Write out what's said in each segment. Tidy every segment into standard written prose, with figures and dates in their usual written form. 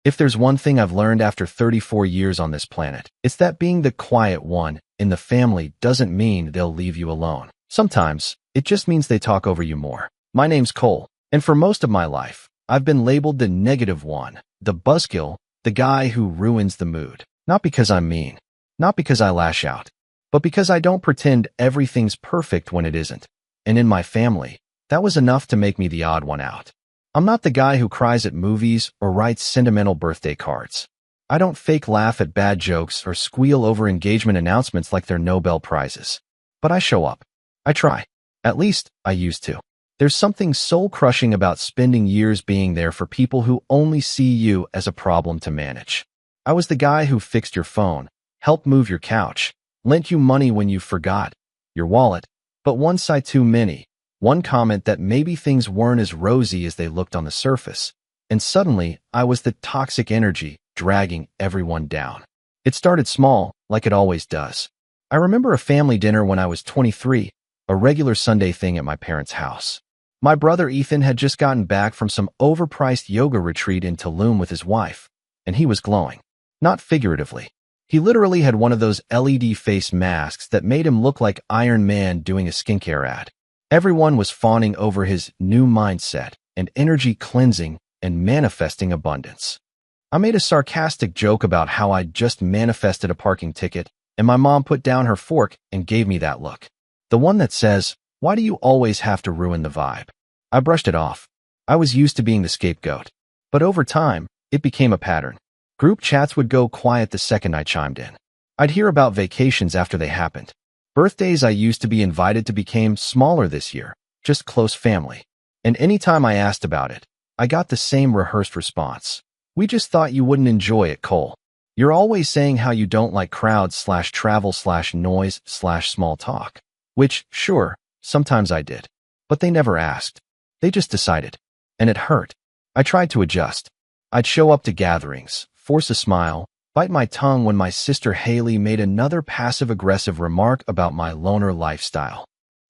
If there's one thing I've learned after 34 years on this planet, it's that being the quiet one in the family doesn't mean they'll leave you alone. Sometimes, it just means they talk over you more. My name's Cole, and for most of my life, I've been labeled the negative one, the buzzkill, the guy who ruins the mood. Not because I'm mean, not because I lash out, but because I don't pretend everything's perfect when it isn't. And in my family, that was enough to make me the odd one out. I'm not the guy who cries at movies or writes sentimental birthday cards. I don't fake laugh at bad jokes or squeal over engagement announcements like they're Nobel Prizes. But I show up. I try. At least, I used to. There's something soul-crushing about spending years being there for people who only see you as a problem to manage. I was the guy who fixed your phone, helped move your couch, lent you money when you forgot your wallet, but one sigh too many. One comment that maybe things weren't as rosy as they looked on the surface, and suddenly I was the toxic energy dragging everyone down. It started small, like it always does. I remember a family dinner when I was 23, a regular Sunday thing at my parents' house. My brother Ethan had just gotten back from some overpriced yoga retreat in Tulum with his wife, and he was glowing. Not figuratively. He literally had one of those LED face masks that made him look like Iron Man doing a skincare ad. Everyone was fawning over his new mindset and energy cleansing and manifesting abundance. I made a sarcastic joke about how I'd just manifested a parking ticket, and my mom put down her fork and gave me that look. The one that says, "Why do you always have to ruin the vibe?" I brushed it off. I was used to being the scapegoat. But over time, it became a pattern. Group chats would go quiet the second I chimed in. I'd hear about vacations after they happened. Birthdays I used to be invited to became smaller this year, just close family. And anytime I asked about it, I got the same rehearsed response. "We just thought you wouldn't enjoy it, Cole. You're always saying how you don't like crowds/travel/noise/small talk." Which, sure, sometimes I did. But they never asked. They just decided. And it hurt. I tried to adjust. I'd show up to gatherings, force a smile, bite my tongue when my sister Haley made another passive-aggressive remark about my loner lifestyle.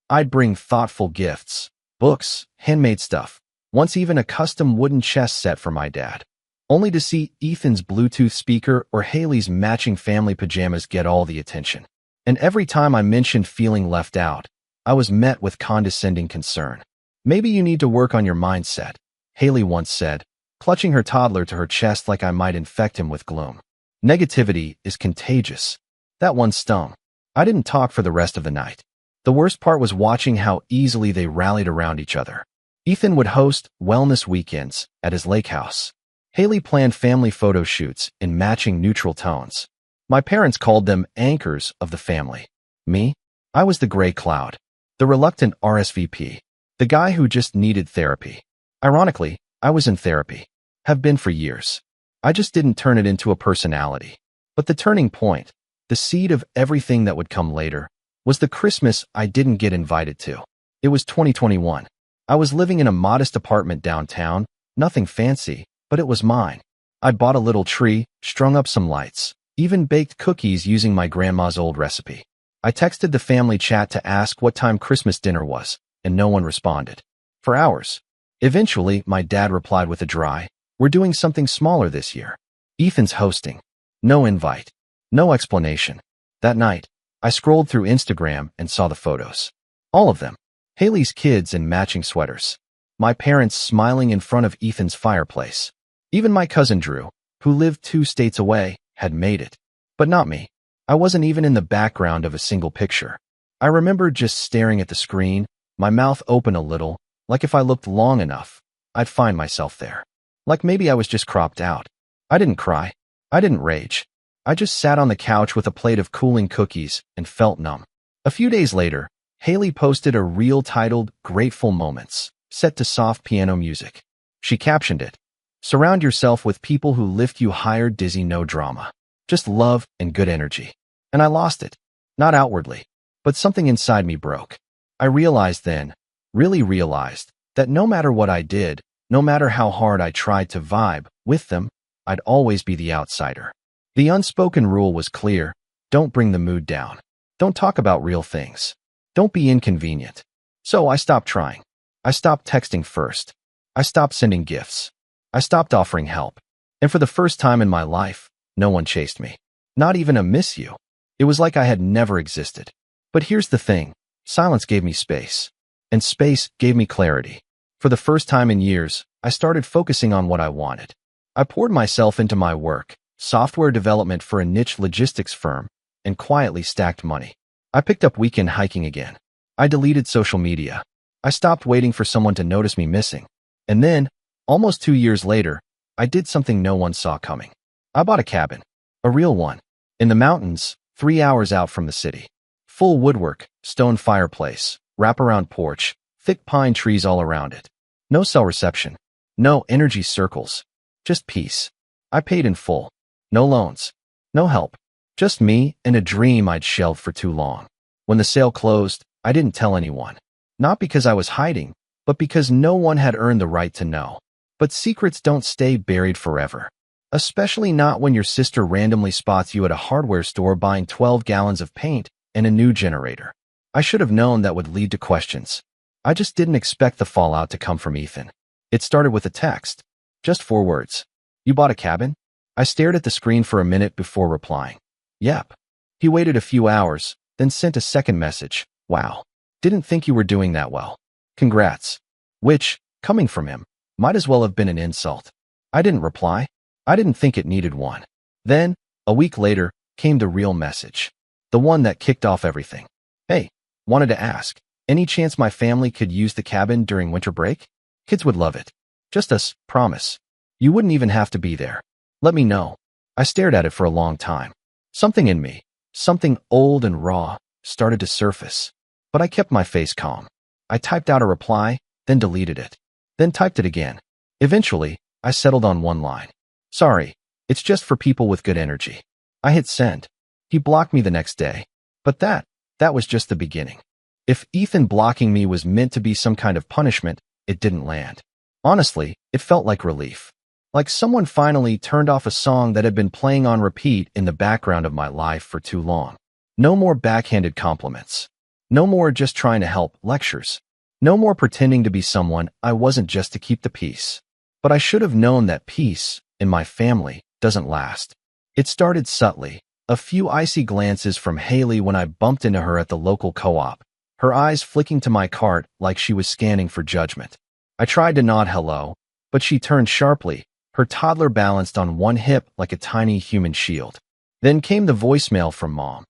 I'd bring thoughtful gifts, books, handmade stuff, once even a custom wooden chess set for my dad, only to see Ethan's Bluetooth speaker or Haley's matching family pajamas get all the attention. And every time I mentioned feeling left out, I was met with condescending concern. "Maybe you need to work on your mindset," Haley once said, clutching her toddler to her chest like I might infect him with gloom. Negativity is contagious. That one stung. I didn't talk for the rest of the night. The worst part was watching how easily they rallied around each other. Ethan would host wellness weekends at his lake house. Haley planned family photo shoots in matching neutral tones. My parents called them anchors of the family. Me? I was the gray cloud. The reluctant RSVP. The guy who just needed therapy. Ironically, I was in therapy. Have been for years. I just didn't turn it into a personality. But the turning point, the seed of everything that would come later, was the Christmas I didn't get invited to. It was 2021. I was living in a modest apartment downtown, nothing fancy, but it was mine. I'd bought a little tree, strung up some lights, even baked cookies using my grandma's old recipe. I texted the family chat to ask what time Christmas dinner was, and no one responded. For hours. Eventually, my dad replied with a dry, "We're doing something smaller this year. Ethan's hosting." No invite. No explanation. That night, I scrolled through Instagram and saw the photos. All of them. Haley's kids in matching sweaters. My parents smiling in front of Ethan's fireplace. Even my cousin Drew, who lived 2 states away, had made it. But not me. I wasn't even in the background of a single picture. I remember just staring at the screen, my mouth open a little, like if I looked long enough, I'd find myself there. Like maybe I was just cropped out. I didn't cry. I didn't rage. I just sat on the couch with a plate of cooling cookies and felt numb. A few days later, Haley posted a reel titled "Grateful Moments," set to soft piano music. She captioned it, "Surround yourself with people who lift you higher, dizzy, no drama. Just love and good energy." And I lost it. Not outwardly, but something inside me broke. I realized then, really realized, that no matter what I did, no matter how hard I tried to vibe with them, I'd always be the outsider. The unspoken rule was clear: don't bring the mood down. Don't talk about real things. Don't be inconvenient. So I stopped trying. I stopped texting first. I stopped sending gifts. I stopped offering help. And for the first time in my life, no one chased me. Not even a miss you. It was like I had never existed. But here's the thing. Silence gave me space. And space gave me clarity. For the first time in years, I started focusing on what I wanted. I poured myself into my work, software development for a niche logistics firm, and quietly stacked money. I picked up weekend hiking again. I deleted social media. I stopped waiting for someone to notice me missing. And then, almost 2 years later, I did something no one saw coming. I bought a cabin. A real one. In the mountains, 3 hours out from the city. Full woodwork, stone fireplace, wraparound porch, thick pine trees all around it. No cell reception. No energy circles. Just peace. I paid in full. No loans. No help. Just me and a dream I'd shelved for too long. When the sale closed, I didn't tell anyone. Not because I was hiding, but because no one had earned the right to know. But secrets don't stay buried forever. Especially not when your sister randomly spots you at a hardware store buying 12 gallons of paint and a new generator. I should have known that would lead to questions. I just didn't expect the fallout to come from Ethan. It started with a text. Just 4 words. You bought a cabin? I stared at the screen for a minute before replying. Yep. He waited a few hours, then sent a second message. Wow. Didn't think you were doing that well. Congrats. Which, coming from him, might as well have been an insult. I didn't reply. I didn't think it needed one. Then, a week later, came the real message. The one that kicked off everything. Hey, wanted to ask, any chance my family could use the cabin during winter break? Kids would love it. Just us, promise. You wouldn't even have to be there. Let me know. I stared at it for a long time. Something in me, something old and raw, started to surface. But I kept my face calm. I typed out a reply, then deleted it. Then typed it again. Eventually, I settled on one line. Sorry, it's just for people with good energy. I hit send. He blocked me the next day. But that was just the beginning. If Ethan blocking me was meant to be some kind of punishment, it didn't land. Honestly, it felt like relief. Like someone finally turned off a song that had been playing on repeat in the background of my life for too long. No more backhanded compliments. No more just trying to help lectures. No more pretending to be someone I wasn't just to keep the peace. But I should have known that peace, in my family, doesn't last. It started subtly. A few icy glances from Haley when I bumped into her at the local co-op, her eyes flicking to my cart like she was scanning for judgment. I tried to nod hello, but she turned sharply, her toddler balanced on one hip like a tiny human shield. Then came the voicemail from Mom.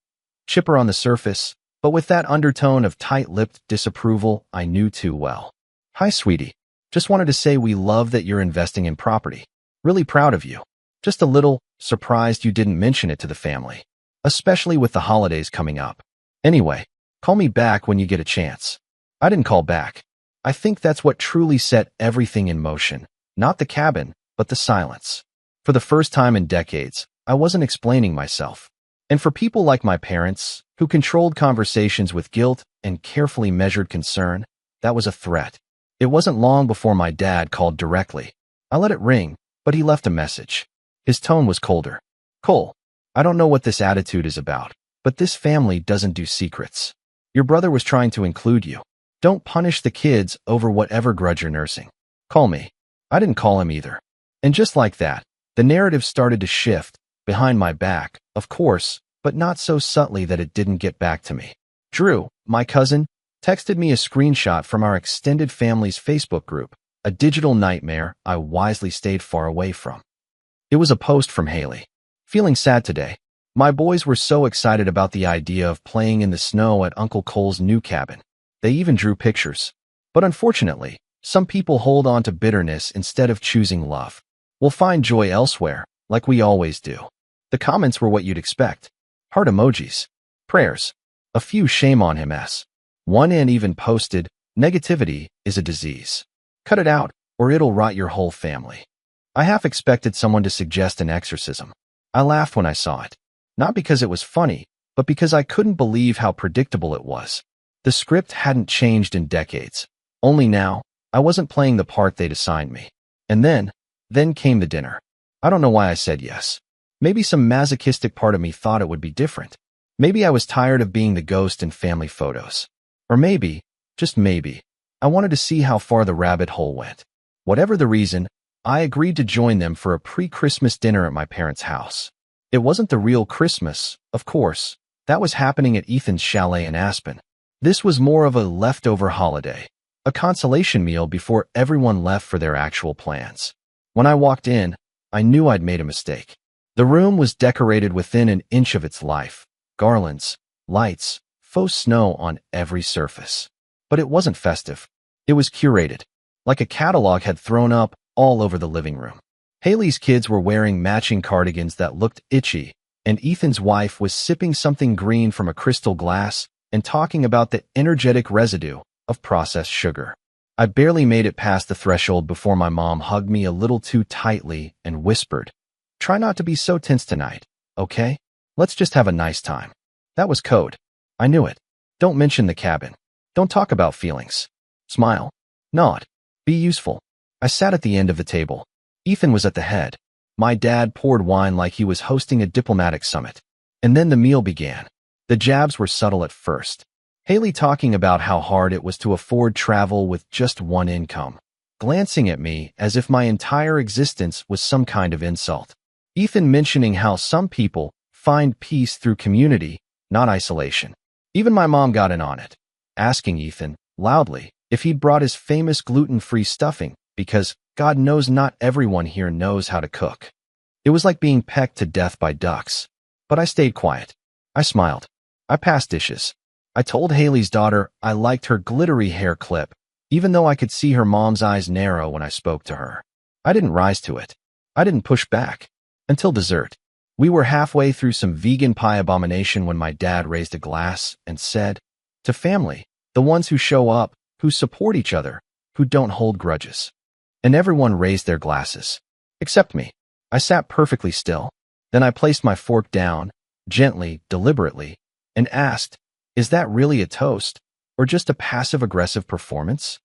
Chipper on the surface, but with that undertone of tight-lipped disapproval I knew too well. Hi, sweetie. Just wanted to say we love that you're investing in property. Really proud of you. Just a little surprised you didn't mention it to the family, especially with the holidays coming up. Anyway, call me back when you get a chance. I didn't call back. I think that's what truly set everything in motion. Not the cabin, but the silence. For the first time in decades, I wasn't explaining myself. And for people like my parents, who controlled conversations with guilt and carefully measured concern, that was a threat. It wasn't long before my dad called directly. I let it ring, but he left a message. His tone was colder. Cole, I don't know what this attitude is about, but this family doesn't do secrets. Your brother was trying to include you. Don't punish the kids over whatever grudge you're nursing. Call me. I didn't call him either. And just like that, the narrative started to shift, behind my back, of course, but not so subtly that it didn't get back to me. Drew, my cousin, texted me a screenshot from our extended family's Facebook group, a digital nightmare I wisely stayed far away from. It was a post from Haley. Feeling sad today. My boys were so excited about the idea of playing in the snow at Uncle Cole's new cabin. They even drew pictures. But unfortunately, some people hold on to bitterness instead of choosing love. We'll find joy elsewhere, like we always do. The comments were what you'd expect. Heart emojis. Prayers. A few shame on him s. One end even posted, negativity is a disease. Cut it out, or it'll rot your whole family. I half expected someone to suggest an exorcism. I laughed when I saw it. Not because it was funny, but because I couldn't believe how predictable it was. The script hadn't changed in decades. Only now, I wasn't playing the part they'd assigned me. And then came the dinner. I don't know why I said yes. Maybe some masochistic part of me thought it would be different. Maybe I was tired of being the ghost in family photos. Or maybe, just maybe, I wanted to see how far the rabbit hole went. Whatever the reason, I agreed to join them for a pre-Christmas dinner at my parents' house. It wasn't the real Christmas, of course. That was happening at Ethan's chalet in Aspen. This was more of a leftover holiday, a consolation meal before everyone left for their actual plans. When I walked in, I knew I'd made a mistake. The room was decorated within an inch of its life. Garlands, lights, faux snow on every surface. But it wasn't festive. It was curated, like a catalog had thrown up all over the living room. Haley's kids were wearing matching cardigans that looked itchy, and Ethan's wife was sipping something green from a crystal glass and talking about the energetic residue of processed sugar. I barely made it past the threshold before my mom hugged me a little too tightly and whispered, "Try not to be so tense tonight, okay? Let's just have a nice time." That was code. I knew it. Don't mention the cabin. Don't talk about feelings. Smile. Nod. Be useful. I sat at the end of the table. Ethan was at the head. My dad poured wine like he was hosting a diplomatic summit. And then the meal began. The jabs were subtle at first. Haley talking about how hard it was to afford travel with just one income, glancing at me as if my entire existence was some kind of insult. Ethan mentioning how some people find peace through community, not isolation. Even my mom got in on it, asking Ethan, loudly, if he'd brought his famous gluten-free stuffing, because God knows not everyone here knows how to cook. It was like being pecked to death by ducks. But I stayed quiet. I smiled. I passed dishes. I told Haley's daughter I liked her glittery hair clip, even though I could see her mom's eyes narrow when I spoke to her. I didn't rise to it. I didn't push back. Until dessert. We were halfway through some vegan pie abomination when my dad raised a glass and said, "To family, the ones who show up, who support each other, who don't hold grudges." And everyone raised their glasses. Except me. I sat perfectly still. Then I placed my fork down, gently, deliberately, and asked, "Is that really a toast, or just a passive-aggressive performance?"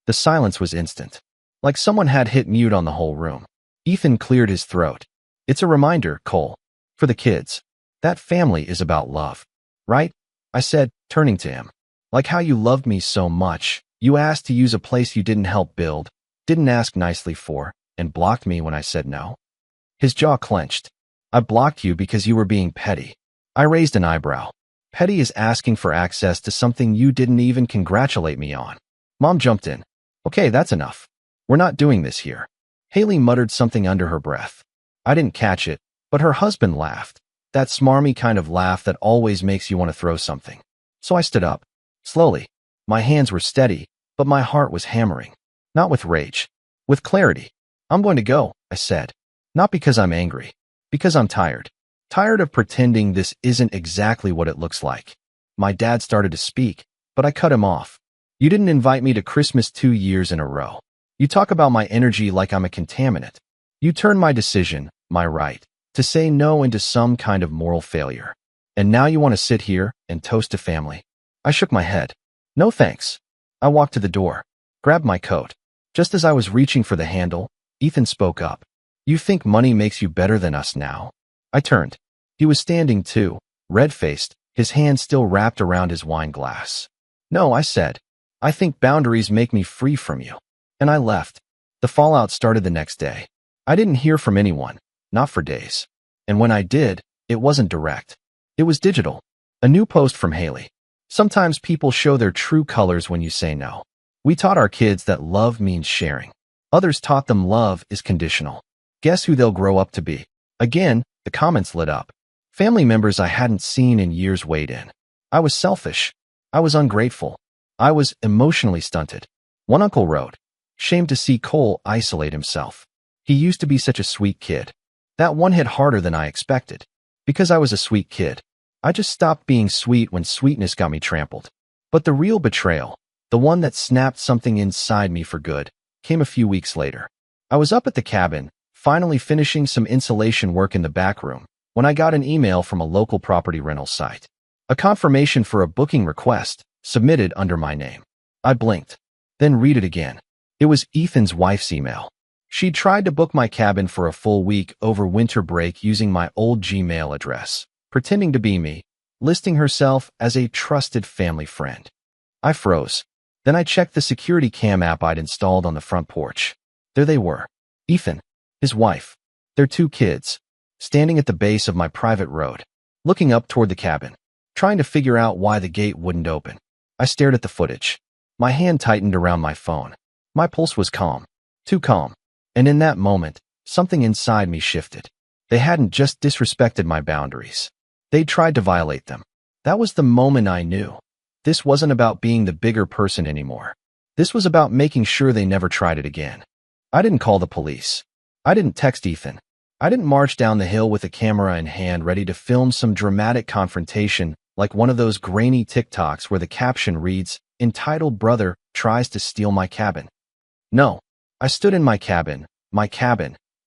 The silence was instant. Like someone had hit mute on the whole room. Ethan cleared his throat. "It's a reminder, Cole. For the kids. That family is about love. Right?" I said, turning to him. "Like how you loved me so much, you asked to use a place you didn't help build, didn't ask nicely for, and blocked me when I said no." His jaw clenched. "I blocked you because you were being petty." I raised an eyebrow. "Petty is asking for access to something you didn't even congratulate me on." Mom jumped in. "Okay, that's enough. We're not doing this here." Haley muttered something under her breath. I didn't catch it, but her husband laughed. That smarmy kind of laugh that always makes you want to throw something. So I stood up. Slowly. My hands were steady, but my heart was hammering. Not with rage. With clarity. "I'm going to go," I said. "Not because I'm angry. Because I'm tired. Tired of pretending this isn't exactly what it looks like." My dad started to speak, but I cut him off. "You didn't invite me to Christmas 2 years in a row. You talk about my energy like I'm a contaminant. You turn my decision, my right, to say no into some kind of moral failure. And now you want to sit here and toast a family." I shook my head. "No thanks." I walked to the door, grabbed my coat. Just as I was reaching for the handle, Ethan spoke up. "You think money makes you better than us now?" I turned. He was standing too, red-faced, his hand still wrapped around his wine glass. "No," I said. "I think boundaries make me free from you." And I left. The fallout started the next day. I didn't hear from anyone, not for days. And when I did, it wasn't direct. It was digital. A new post from Haley. "Sometimes people show their true colors when you say no. We taught our kids that love means sharing. Others taught them love is conditional. Guess who they'll grow up to be?" Again, the comments lit up. Family members I hadn't seen in years weighed in. I was selfish. I was ungrateful. I was emotionally stunted. One uncle wrote, "Shame to see Cole isolate himself. He used to be such a sweet kid." That one hit harder than I expected. Because I was a sweet kid. I just stopped being sweet when sweetness got me trampled. But the real betrayal, the one that snapped something inside me for good, came a few weeks later. I was up at the cabin, finally finishing some insulation work in the back room, when I got an email from a local property rental site. A confirmation for a booking request, submitted under my name. I blinked, then read it again. It was Ethan's wife's email. She'd tried to book my cabin for a full week over winter break using my old Gmail address, pretending to be me, listing herself as a trusted family friend. I froze. Then I checked the security cam app I'd installed on the front porch. There they were. Ethan, his wife, their 2 kids, standing at the base of my private road, looking up toward the cabin, trying to figure out why the gate wouldn't open. I stared at the footage. My hand tightened around my phone. My pulse was calm, too calm. And in that moment, something inside me shifted. They hadn't just disrespected my boundaries. They'd tried to violate them. That was the moment I knew. This wasn't about being the bigger person anymore. This was about making sure they never tried it again. I didn't call the police. I didn't text Ethan. I didn't march down the hill with a camera in hand ready to film some dramatic confrontation like one of those grainy TikToks where the caption reads, "Entitled brother tries to steal my cabin." No, I stood in my cabin,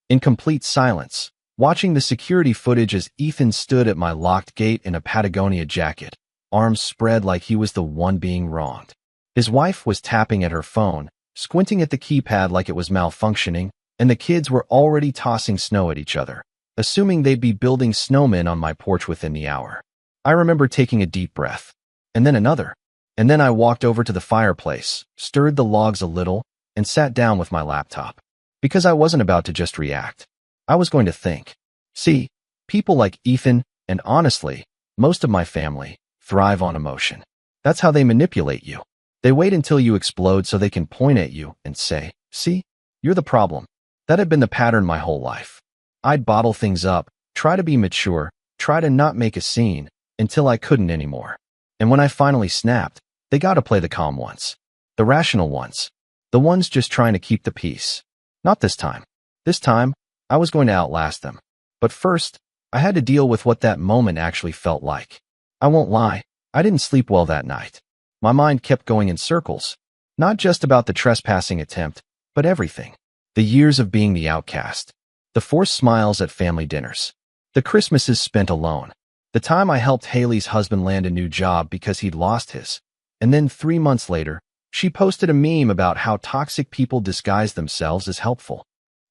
in complete silence, watching the security footage as Ethan stood at my locked gate in a Patagonia jacket, arms spread like he was the one being wronged. His wife was tapping at her phone, squinting at the keypad like it was malfunctioning, and the kids were already tossing snow at each other, assuming they'd be building snowmen on my porch within the hour. I remember taking a deep breath, and then another, and then I walked over to the fireplace, stirred the logs a little, and sat down with my laptop. Because I wasn't about to just react. I was going to think. See, people like Ethan, and honestly, most of my family, thrive on emotion. That's how they manipulate you. They wait until you explode so they can point at you and say, "See, you're the problem." That had been the pattern my whole life. I'd bottle things up, try to be mature, try to not make a scene, until I couldn't anymore. And when I finally snapped, they got to play the calm ones. The rational ones. The ones just trying to keep the peace. Not this time. This time, I was going to outlast them. But first, I had to deal with what that moment actually felt like. I won't lie, I didn't sleep well that night. My mind kept going in circles. Not just about the trespassing attempt, but everything. The years of being the outcast. The forced smiles at family dinners. The Christmases spent alone. The time I helped Haley's husband land a new job because he'd lost his. And then 3 months later, she posted a meme about how toxic people disguise themselves as helpful.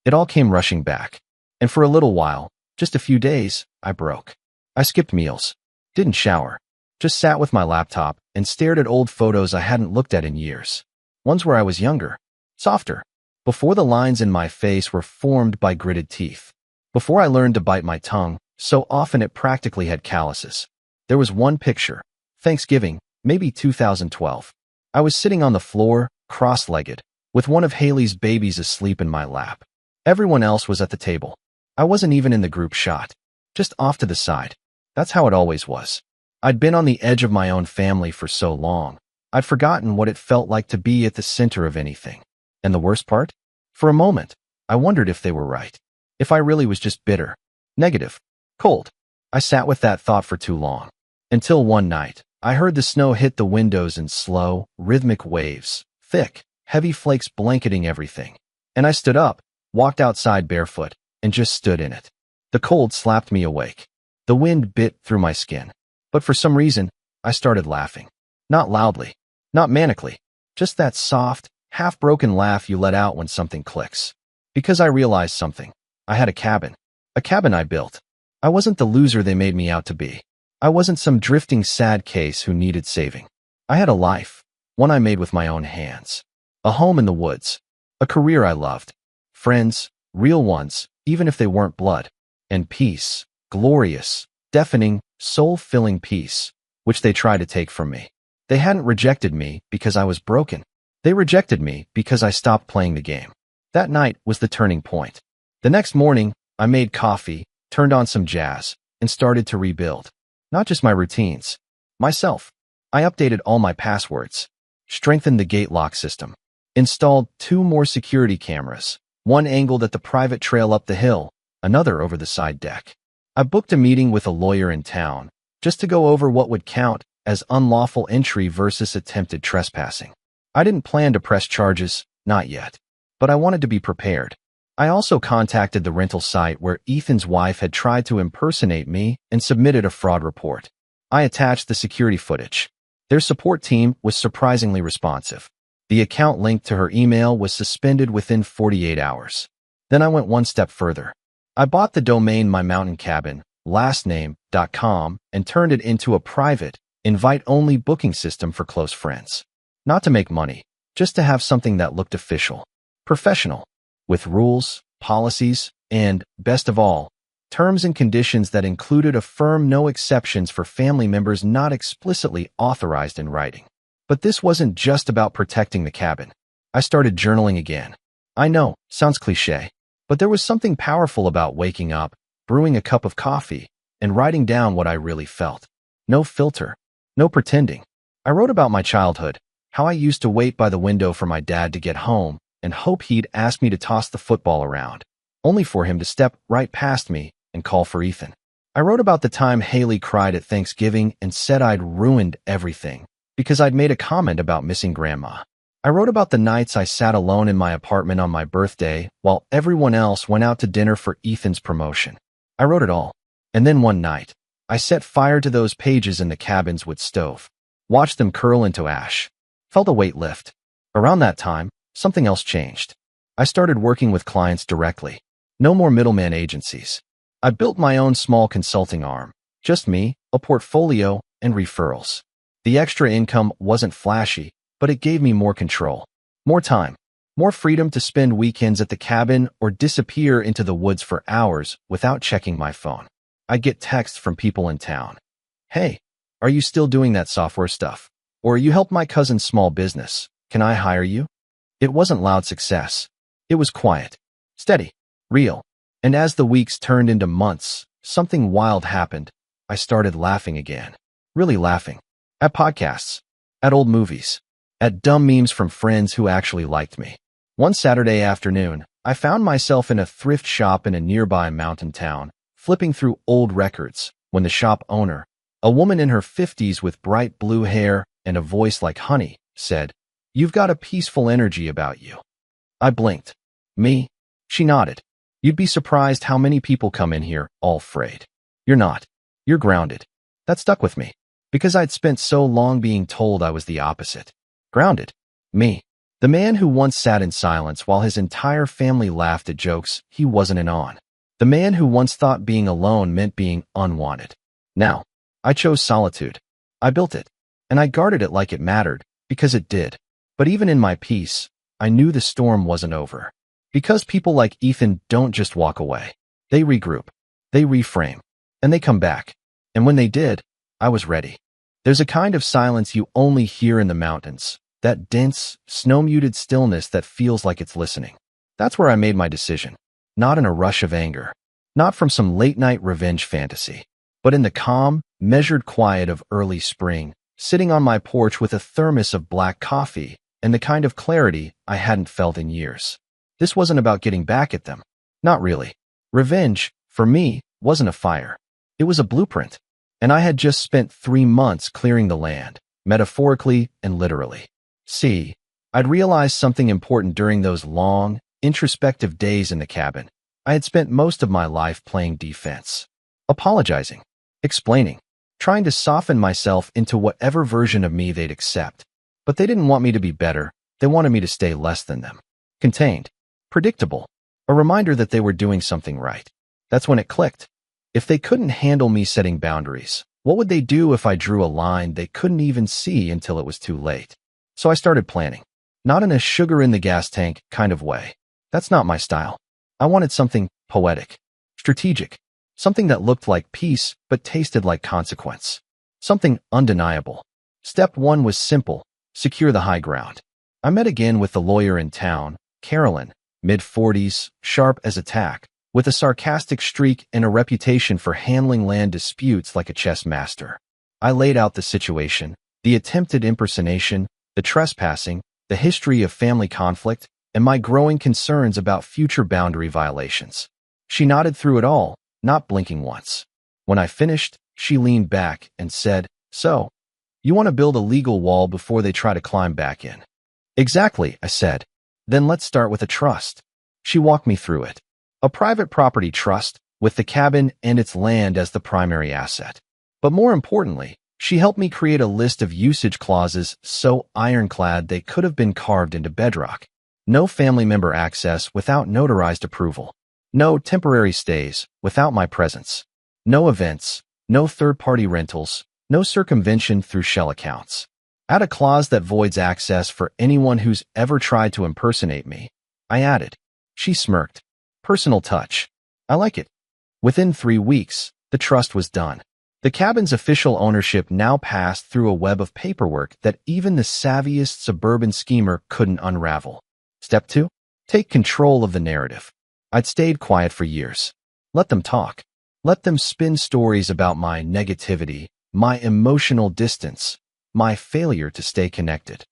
It all came rushing back. And for a little while, just a few days, I broke. I skipped meals. Didn't shower. Just sat with my laptop and stared at old photos I hadn't looked at in years. Ones where I was younger. Softer. Before the lines in my face were formed by gritted teeth. Before I learned to bite my tongue, so often it practically had calluses. There was one picture. Thanksgiving, maybe 2012. I was sitting on the floor, cross-legged, with one of Haley's babies asleep in my lap. Everyone else was at the table. I wasn't even in the group shot. Just off to the side. That's how it always was. I'd been on the edge of my own family for so long. I'd forgotten what it felt like to be at the center of anything. And the worst part? For a moment, I wondered if they were right. If I really was just bitter, negative, cold. I sat with that thought for too long. Until one night, I heard the snow hit the windows in slow, rhythmic waves, thick, heavy flakes blanketing everything. And I stood up, walked outside barefoot, and just stood in it. The cold slapped me awake. The wind bit through my skin. But for some reason, I started laughing. Not loudly, not manically, just that soft, half-broken laugh you let out when something clicks. Because I realized something. I had a cabin I built. I wasn't the loser they made me out to be. I wasn't some drifting sad case who needed saving. I had a life, one I made with my own hands. A home in the woods. A career I loved. Friends, real ones, even if they weren't blood. And peace, glorious, deafening, soul-filling peace, which they tried to take from me. They hadn't rejected me because I was broken. They rejected me because I stopped playing the game. That night was the turning point. The next morning, I made coffee, turned on some jazz, and started to rebuild. Not just my routines. Myself. I updated all my passwords. Strengthened the gate lock system. Installed 2 more security cameras. One angled at the private trail up the hill, another over the side deck. I booked a meeting with a lawyer in town, just to go over what would count as unlawful entry versus attempted trespassing. I didn't plan to press charges, not yet. But I wanted to be prepared. I also contacted the rental site where Ethan's wife had tried to impersonate me and submitted a fraud report. I attached the security footage. Their support team was surprisingly responsive. The account linked to her email was suspended within 48 hours. Then I went one step further. I bought the domain mymountainCabin.com and turned it into a private, invite-only booking system for close friends. Not to make money, just to have something that looked official, professional, with rules, policies, and, best of all, terms and conditions that included a firm no exceptions for family members not explicitly authorized in writing. But this wasn't just about protecting the cabin. I started journaling again. I know, sounds cliché, but there was something powerful about waking up, brewing a cup of coffee, and writing down what I really felt. No filter. No pretending. I wrote about my childhood, how I used to wait by the window for my dad to get home and hope he'd ask me to toss the football around, only for him to step right past me and call for Ethan. I wrote about the time Haley cried at Thanksgiving and said I'd ruined everything because I'd made a comment about missing Grandma. I wrote about the nights I sat alone in my apartment on my birthday while everyone else went out to dinner for Ethan's promotion. I wrote it all. And then one night, I set fire to those pages in the cabin's wood stove. Watched them curl into ash. Felt a weight lift. Around that time, something else changed. I started working with clients directly. No more middleman agencies. I built my own small consulting arm. Just me, a portfolio, and referrals. The extra income wasn't flashy, but it gave me more control. More time. More freedom to spend weekends at the cabin or disappear into the woods for hours without checking my phone. I'd get texts from people in town. Hey, are you still doing that software stuff? Or you helped my cousin's small business. Can I hire you? It wasn't loud success. It was quiet, steady, real. And as the weeks turned into months, something wild happened. I started laughing again. Really laughing. At podcasts. At old movies. At dumb memes from friends who actually liked me. One Saturday afternoon, I found myself in a thrift shop in a nearby mountain town, flipping through old records, when the shop owner, a woman in her 50s with bright blue hair and a voice like honey, said, "You've got a peaceful energy about you." I blinked. Me? She nodded. "You'd be surprised how many people come in here, all frayed. You're not. You're grounded." That stuck with me, because I'd spent so long being told I was the opposite. Grounded. Me. The man who once sat in silence while his entire family laughed at jokes he wasn't in on. The man who once thought being alone meant being unwanted. Now, I chose solitude. I built it, and I guarded it like it mattered, because it did. But even in my peace, I knew the storm wasn't over. Because people like Ethan don't just walk away. They regroup, they reframe, and they come back. And when they did, I was ready. There's a kind of silence you only hear in the mountains, that dense, snow-muted stillness that feels like it's listening. That's where I made my decision. Not in a rush of anger, not from some late-night revenge fantasy, but in the calm, measured quiet of early spring, sitting on my porch with a thermos of black coffee and the kind of clarity I hadn't felt in years. This wasn't about getting back at them. Not really. Revenge, for me, wasn't a fire. It was a blueprint. And I had just spent 3 months clearing the land, metaphorically and literally. See, I'd realized something important during those long, introspective days in the cabin. I had spent most of my life playing defense. Apologizing. Explaining. Trying to soften myself into whatever version of me they'd accept. But they didn't want me to be better. They wanted me to stay less than them. Contained. Predictable. A reminder that they were doing something right. That's when it clicked. If they couldn't handle me setting boundaries, what would they do if I drew a line they couldn't even see until it was too late? So I started planning. Not in a sugar in the gas tank kind of way. That's not my style. I wanted something poetic, strategic, something that looked like peace but tasted like consequence. Something undeniable. Step 1 was simple, secure the high ground. I met again with the lawyer in town, Carolyn, mid-40s, sharp as a tack, with a sarcastic streak and a reputation for handling land disputes like a chess master. I laid out the situation, the attempted impersonation, the trespassing, the history of family conflict, and my growing concerns about future boundary violations. She nodded through it all, not blinking once. When I finished, she leaned back and said, "So, you want to build a legal wall before they try to climb back in?" "Exactly," I said. "Then let's start with a trust." She walked me through it. A private property trust, with the cabin and its land as the primary asset. But more importantly, she helped me create a list of usage clauses so ironclad they could have been carved into bedrock. No family member access without notarized approval. No temporary stays without my presence. No events, no third-party rentals, no circumvention through shell accounts. Add a clause that voids access for anyone who's ever tried to impersonate me. I added. She smirked. Personal touch. I like it. Within 3 weeks, the trust was done. The cabin's official ownership now passed through a web of paperwork that even the savviest suburban schemer couldn't unravel. Step 2. Take control of the narrative. I'd stayed quiet for years. Let them talk. Let them spin stories about my negativity, my emotional distance, my failure to stay connected.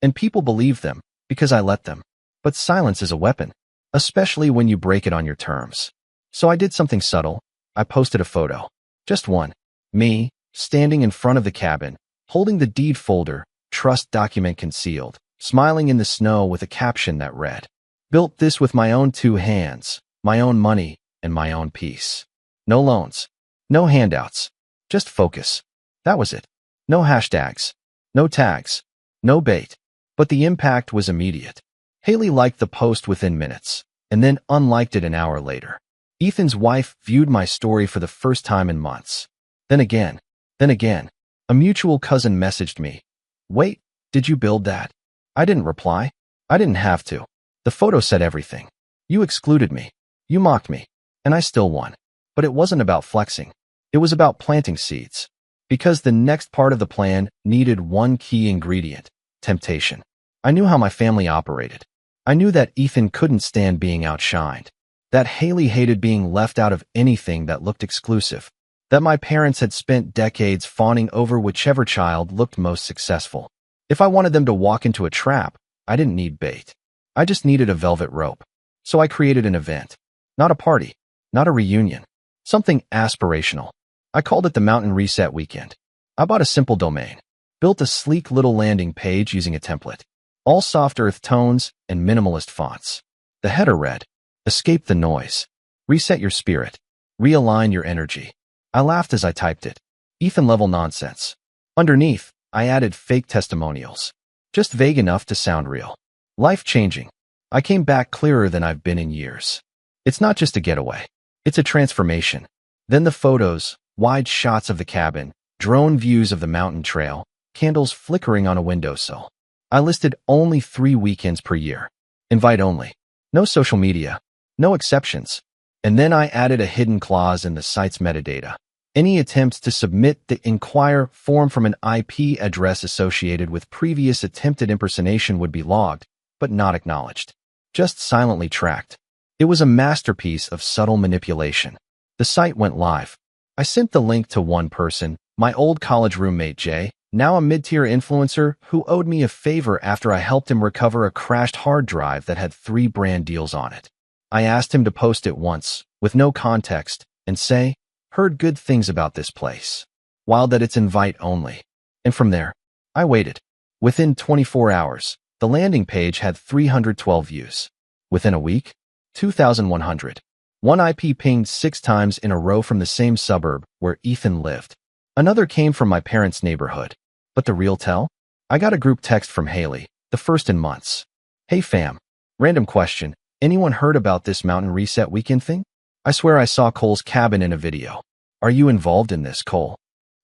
And people believed them because I let them. But silence is a weapon, especially when you break it on your terms. So I did something subtle. I posted a photo. Just one. Me, standing in front of the cabin, holding the deed folder, trust document concealed, smiling in the snow with a caption that read, "Built this with my own 2 hands, my own money, and my own peace." No loans. No handouts. Just focus. That was it. No hashtags. No tags. No bait. But the impact was immediate. Haley liked the post within minutes, and then unliked it an hour later. Ethan's wife viewed my story for the first time in months. Then again, a mutual cousin messaged me. "Wait, did you build that?" I didn't reply. I didn't have to. The photo said everything. You excluded me. You mocked me. And I still won. But it wasn't about flexing. It was about planting seeds. Because the next part of the plan needed one key ingredient: temptation. I knew how my family operated. I knew that Ethan couldn't stand being outshined. That Haley hated being left out of anything that looked exclusive. That my parents had spent decades fawning over whichever child looked most successful. If I wanted them to walk into a trap, I didn't need bait. I just needed a velvet rope. So I created an event. Not a party. Not a reunion. Something aspirational. I called it the Mountain Reset Weekend. I bought a simple domain. Built a sleek little landing page using a template. All soft earth tones and minimalist fonts. The header read, "Escape the noise. Reset your spirit. Realign your energy." I laughed as I typed it. Ethan-level nonsense. Underneath, I added fake testimonials. Just vague enough to sound real. Life-changing. I came back clearer than I've been in years. It's not just a getaway. It's a transformation. Then the photos, wide shots of the cabin, drone views of the mountain trail, candles flickering on a windowsill. I listed only 3 weekends per year. Invite only. No social media. No exceptions. And then I added a hidden clause in the site's metadata. Any attempts to submit the inquire form from an IP address associated with previous attempted impersonation would be logged, but not acknowledged. Just silently tracked. It was a masterpiece of subtle manipulation. The site went live. I sent the link to one person, my old college roommate Jay, now a mid-tier influencer who owed me a favor after I helped him recover a crashed hard drive that had 3 brand deals on it. I asked him to post it once, with no context, and say, "Heard good things about this place. While that it's invite only." And from there, I waited. Within 24 hours, the landing page had 312 views. Within a week, 2,100. One IP pinged 6 times in a row from the same suburb where Ethan lived. Another came from my parents' neighborhood. But the real tell? I got a group text from Haley, the first in months. "Hey fam. Random question. Anyone heard about this Mountain Reset Weekend thing? I swear I saw Cole's cabin in a video. Are you involved in this, Cole?"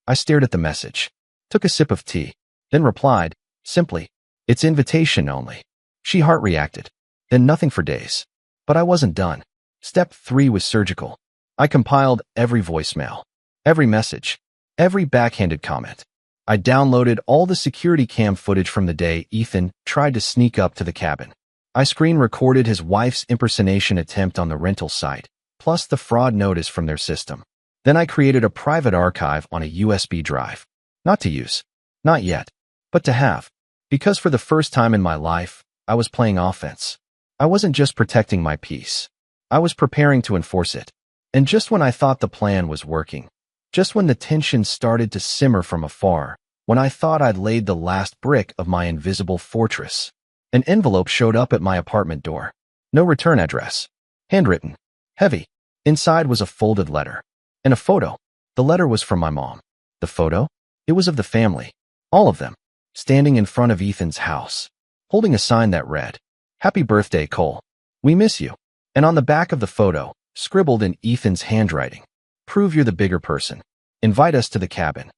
I stared at the message, took a sip of tea, then replied, simply, "It's invitation only." She heart reacted. Then nothing for days. But I wasn't done. Step 3 was surgical. I compiled every voicemail, every message, every backhanded comment. I downloaded all the security cam footage from the day Ethan tried to sneak up to the cabin. I screen recorded his wife's impersonation attempt on the rental site, plus the fraud notice from their system. Then I created a private archive on a USB drive. Not to use. Not yet. But to have. Because for the first time in my life, I was playing offense. I wasn't just protecting my peace. I was preparing to enforce it. And just when I thought the plan was working, just when the tension started to simmer from afar, when I thought I'd laid the last brick of my invisible fortress, an envelope showed up at my apartment door. No return address. Handwritten. Heavy. Inside was a folded letter. And a photo. The letter was from my mom. The photo? It was of the family. All of them. Standing in front of Ethan's house. Holding a sign that read, "Happy birthday, Cole. We miss you." And on the back of the photo, scribbled in Ethan's handwriting, "Prove you're the bigger person. Invite us to the cabin."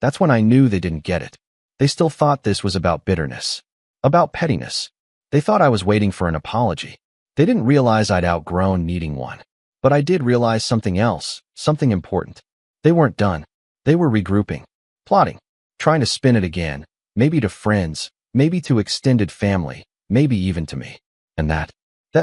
That's when I knew they didn't get it. They still thought this was about bitterness. About pettiness. They thought I was waiting for an apology. They didn't realize I'd outgrown needing one. But I did realize something else, something important. They weren't done. They were regrouping, plotting, trying to spin it again, maybe to friends, maybe to extended family, maybe even to me. And that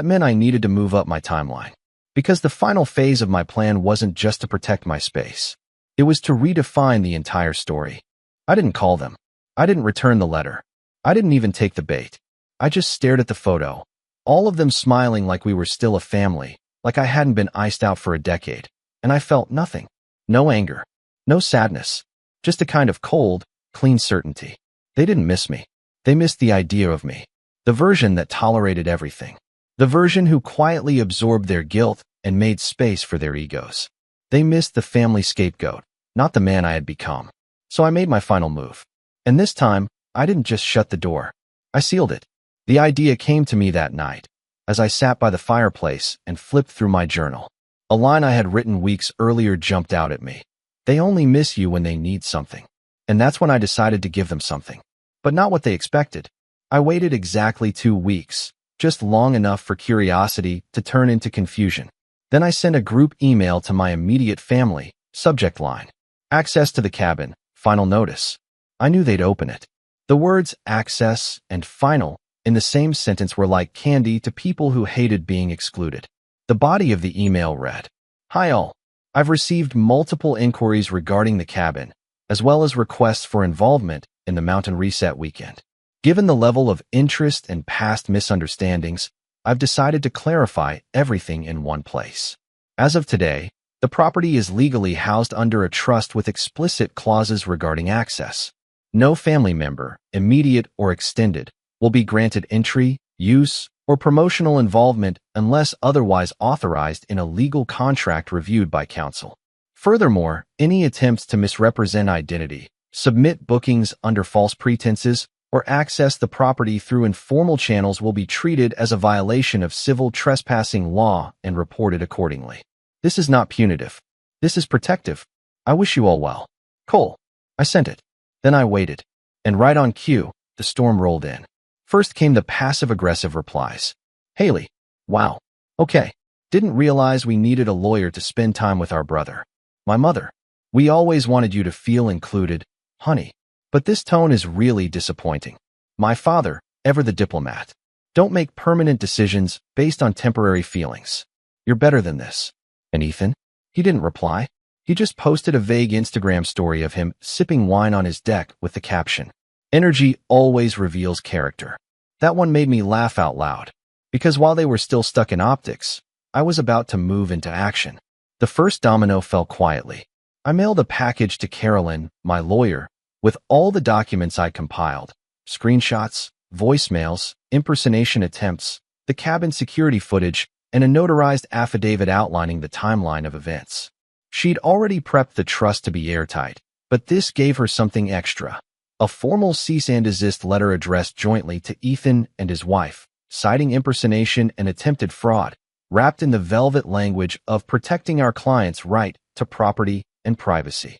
meant I needed to move up my timeline. Because the final phase of my plan wasn't just to protect my space. It was to redefine the entire story. I didn't call them. I didn't return the letter. I didn't even take the bait. I just stared at the photo, all of them smiling like we were still a family, like I hadn't been iced out for a decade. And I felt nothing. No anger. No sadness. Just a kind of cold, clean certainty. They didn't miss me. They missed the idea of me. The version that tolerated everything. The version who quietly absorbed their guilt and made space for their egos. They missed the family scapegoat, not the man I had become. So I made my final move. And this time, I didn't just shut the door. I sealed it. The idea came to me that night, as I sat by the fireplace and flipped through my journal. A line I had written weeks earlier jumped out at me. They only miss you when they need something. And that's when I decided to give them something. But not what they expected. I waited exactly 2 weeks, just long enough for curiosity to turn into confusion. Then I sent a group email to my immediate family, subject line, access to the cabin, final notice. I knew they'd open it. The words access and final in the same sentence were like candy to people who hated being excluded. The body of the email read, "Hi all. I've received multiple inquiries regarding the cabin, as well as requests for involvement in the Mountain Reset weekend. Given the level of interest and past misunderstandings, I've decided to clarify everything in one place. As of today, the property is legally housed under a trust with explicit clauses regarding access. No family member, immediate or extended, will be granted entry, use, or promotional involvement unless otherwise authorized in a legal contract reviewed by counsel. Furthermore, any attempts to misrepresent identity, submit bookings under false pretenses, or access the property through informal channels will be treated as a violation of civil trespassing law and reported accordingly. This is not punitive. This is protective. I wish you all well. Cole." I sent it. Then I waited. And right on cue, the storm rolled in. First came the passive-aggressive replies. "Haley, wow. Okay. Didn't realize we needed a lawyer to spend time with our brother. My mother. We always wanted you to feel included, honey. But this tone is really disappointing. My father, ever the diplomat. Don't make permanent decisions based on temporary feelings. You're better than this." And Ethan? He didn't reply. He just posted a vague Instagram story of him sipping wine on his deck with the caption, "Energy always reveals character." That one made me laugh out loud. Because while they were still stuck in optics, I was about to move into action. The first domino fell quietly. I mailed a package to Carolyn, my lawyer, with all the documents I compiled, screenshots, voicemails, impersonation attempts, the cabin security footage, and a notarized affidavit outlining the timeline of events. She'd already prepped the trust to be airtight, but this gave her something extra. A formal cease and desist letter addressed jointly to Ethan and his wife, citing impersonation and attempted fraud, wrapped in the velvet language of protecting our client's right to property and privacy.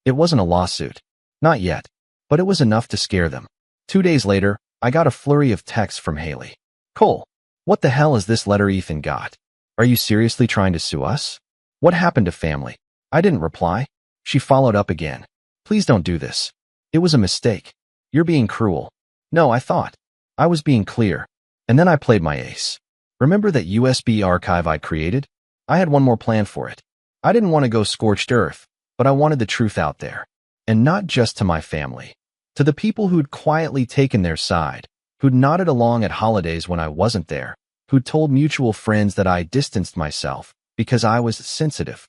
It wasn't a lawsuit. Not yet, but it was enough to scare them. 2 days later, I got a flurry of texts from Haley. "Cole, what the hell is this letter Ethan got? Are you seriously trying to sue us? What happened to family?" I didn't reply. She followed up again. "Please don't do this. It was a mistake. You're being cruel." No, I thought. I was being clear. And then I played my ace. Remember that USB archive I created? I had one more plan for it. I didn't want to go scorched earth, but I wanted the truth out there. And not just to my family. To the people who'd quietly taken their side, who'd nodded along at holidays when I wasn't there, who'd told mutual friends that I distanced myself because I was sensitive.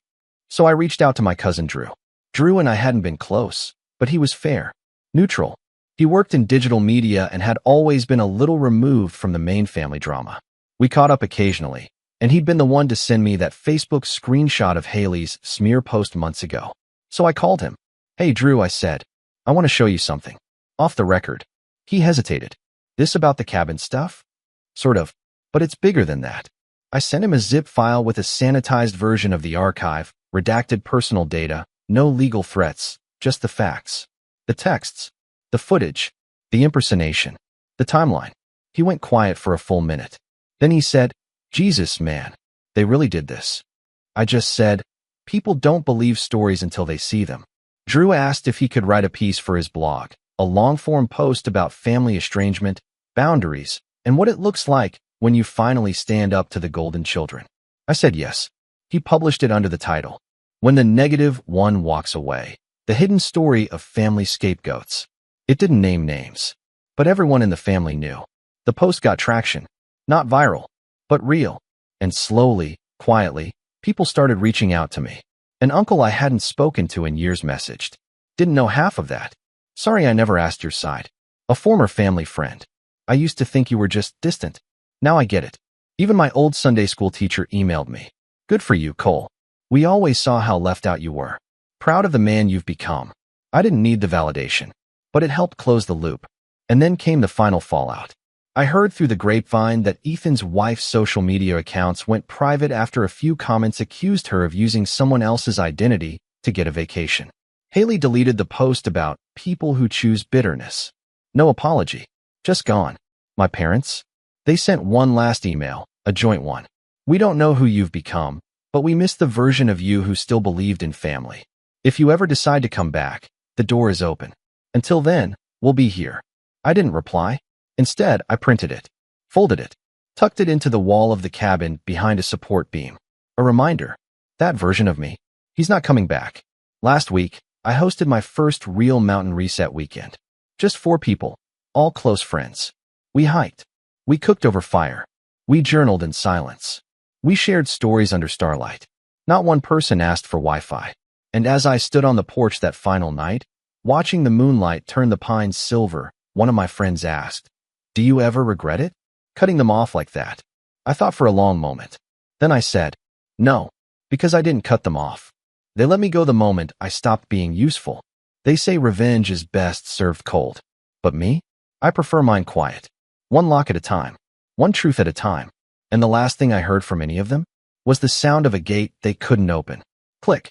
So I reached out to my cousin Drew. Drew and I hadn't been close, but he was fair, neutral. He worked in digital media and had always been a little removed from the main family drama. We caught up occasionally, and he'd been the one to send me that Facebook screenshot of Haley's smear post months ago. So I called him. "Hey Drew," I said, "I want to show you something. Off the record." He hesitated. "This about the cabin stuff?" "Sort of, but it's bigger than that." I sent him a zip file with a sanitized version of the archive, redacted personal data, no legal threats, just the facts. The texts, the footage, the impersonation, the timeline. He went quiet for a full minute. Then he said, Jesus, man, they really did this. I just said, people don't believe stories until they see them. Drew asked if he could write a piece for his blog, a long-form post about family estrangement, boundaries, and what it looks like when you finally stand up to the golden children. I said yes. He published it under the title, When the Negative One Walks Away, The Hidden Story of Family Scapegoats. It didn't name names, but everyone in the family knew. The post got traction, not viral, but real. And slowly, quietly, people started reaching out to me. An uncle I hadn't spoken to in years messaged. Didn't know half of that. Sorry I never asked your side. A former family friend. I used to think you were just distant. Now I get it. Even my old Sunday school teacher emailed me. Good for you, Cole. We always saw how left out you were. Proud of the man you've become. I didn't need the validation, but it helped close the loop. And then came the final fallout. I heard through the grapevine that Ethan's wife's social media accounts went private after a few comments accused her of using someone else's identity to get a vacation. Haley deleted the post about people who choose bitterness. No apology. Just gone. My parents? They sent one last email, a joint one. We don't know who you've become, but we miss the version of you who still believed in family. If you ever decide to come back, the door is open. Until then, we'll be here. I didn't reply. Instead, I printed it, folded it, tucked it into the wall of the cabin behind a support beam. A reminder, that version of me, he's not coming back. Last week, I hosted my first real mountain reset weekend. Just 4 people, all close friends. We hiked. We cooked over fire. We journaled in silence. We shared stories under starlight. Not one person asked for Wi-Fi. And as I stood on the porch that final night, watching the moonlight turn the pines silver, one of my friends asked, "Do you ever regret it? Cutting them off like that?" I thought for a long moment. Then I said, "No, because I didn't cut them off. They let me go the moment I stopped being useful." They say revenge is best served cold. But me? I prefer mine quiet. One lock at a time. One truth at a time. And the last thing I heard from any of them was the sound of a gate they couldn't open. Click.